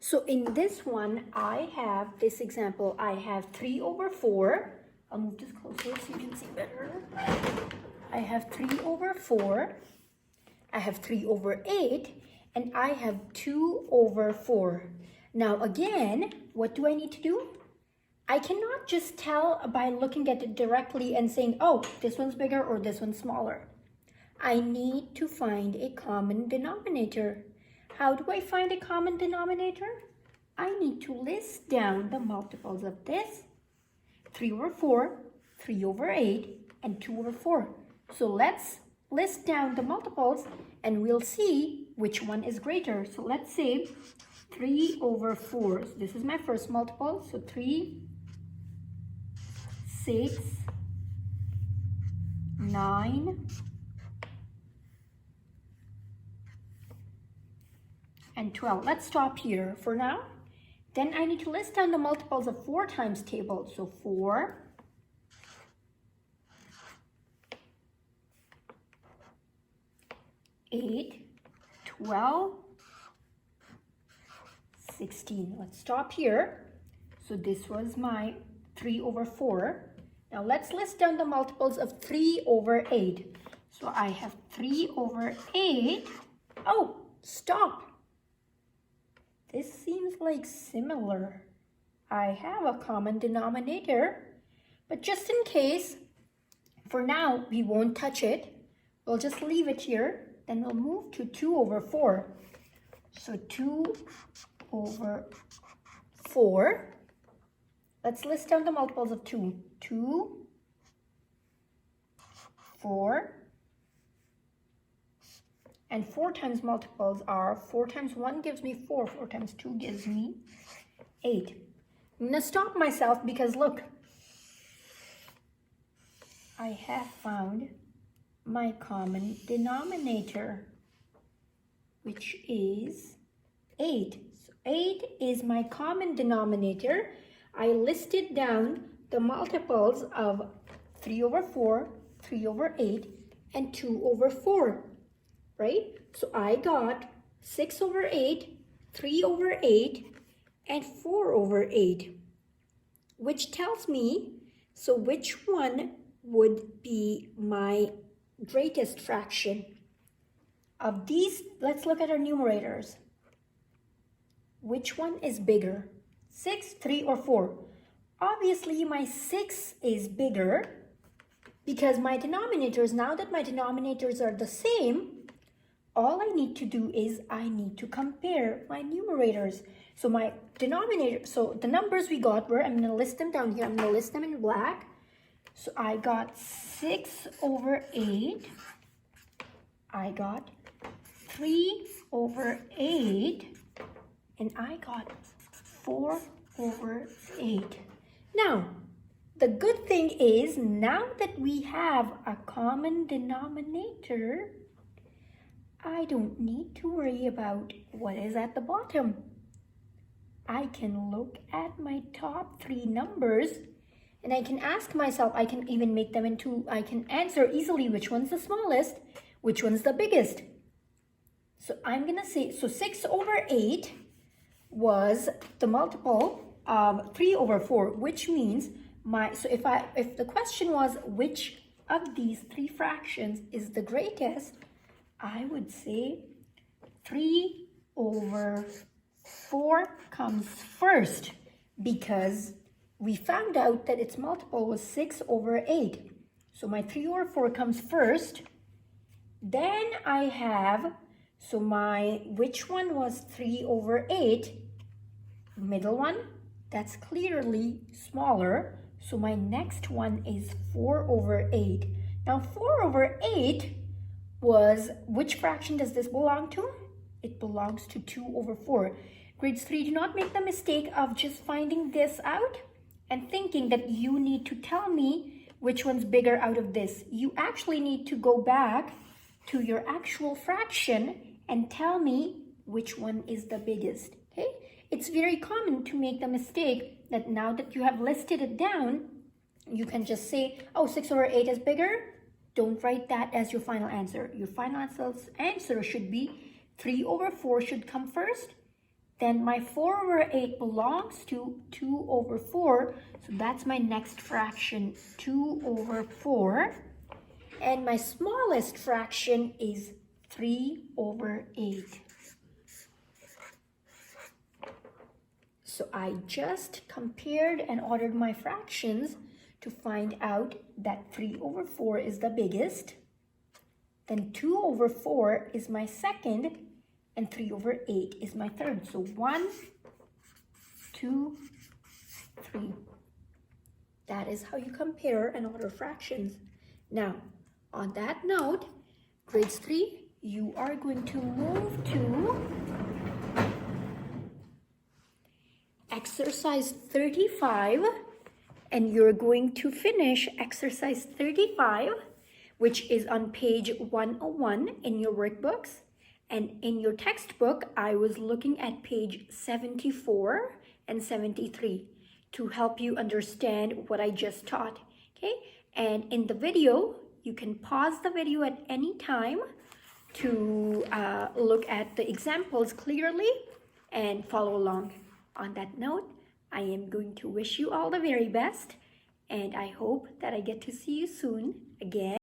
So in this one, I have this example. I have 3 over 4. I'll move this closer so you can see better. I have 3 over 4. I have 3 over 8. And I have 2 over 4. Now again, what do I need to do? I cannot just tell by looking at it directly and saying, oh, this one's bigger or this one's smaller. I need to find a common denominator. How do I find a common denominator? I need to list down the multiples of this. 3 over 4, 3 over 8, and 2 over 4. So let's list down the multiples and we'll see which one is greater. So let's say 3 over 4. So this is my first multiple. So 3, 6, 9, and 12. Let's stop here for now. Then I need to list down the multiples of 4 times table. So 4, 8, 12, 16. Let's stop here. So this was my 3 over 4. Now let's list down the multiples of 3 over 8. So I have 3 over 8. Oh, stop. This seems like similar. I have a common denominator, but just in case, for now, we won't touch it. We'll just leave it here. Then we'll move to 2 over 4. So 2 over 4. Let's list down the multiples of 2. 2, 4, and 4 times multiples are 4 times 1 gives me 4, 4 times 2 gives me 8. I'm going to stop myself because look, I have found my common denominator, which is 8. So 8 is my common denominator. I listed down the multiples of 3 over 4, 3 over 8, and 2 over 4. Right? So I got 6 over 8, 3 over 8, and 4 over 8, which tells me, so which one would be my greatest fraction? Of these, let's look at our numerators. Which one is bigger? 6, 3, or 4? Obviously, my 6 is bigger because my denominators, now that my denominators are the same, all I need to do is I need to compare my numerators. So my denominator, so the numbers we got were, I'm going to list them down here. I'm going to list them in black. So I got 6 over 8. I got 3 over 8. And I got 4 over 8. Now, the good thing is, now that we have a common denominator, I don't need to worry about what is at the bottom. I can look at my top 3 numbers and I can ask myself, I can even make them into, I can answer easily which one's the smallest, which one's the biggest. So I'm going to say, so 6 over 8 was the multiple of 3 over 4, which means so if the question was which of these 3 fractions is the greatest, I would say 3 over 4 comes first because we found out that its multiple was 6 over 8. So my 3 over 4 comes first. Then I have, so which one was 3 over 8? Middle one, that's clearly smaller. So my next one is 4 over 8. Now 4 over 8 was, which fraction does this belong to? It belongs to 2 over 4. Grades 3, do not make the mistake of just finding this out and thinking that you need to tell me which one's bigger out of this. You actually need to go back to your actual fraction and tell me which one is the biggest, okay? It's very common to make the mistake that now that you have listed it down, you can just say, oh, 6 over 8 is bigger. Don't write that as your final answer. Your final answer should be 3 over 4 should come first, then my 4 over 8 belongs to 2 over 4. So that's my next fraction, 2 over 4. And my smallest fraction is 3 over 8. So I just compared and ordered my fractions to find out that 3 over 4 is the biggest. Then 2 over 4 is my second, and 3 over 8 is my third. So 1, 2, 3. That is how you compare and order fractions. Now, on that note, grades 3, you are going to move to exercise 35, and you're going to finish exercise 35, which is on page 101 in your workbooks. And in your textbook, I was looking at page 74 and 73 to help you understand what I just taught, okay? And in the video, you can pause the video at any time to look at the examples clearly and follow along. On that note, I am going to wish you all the very best, and I hope that I get to see you soon again.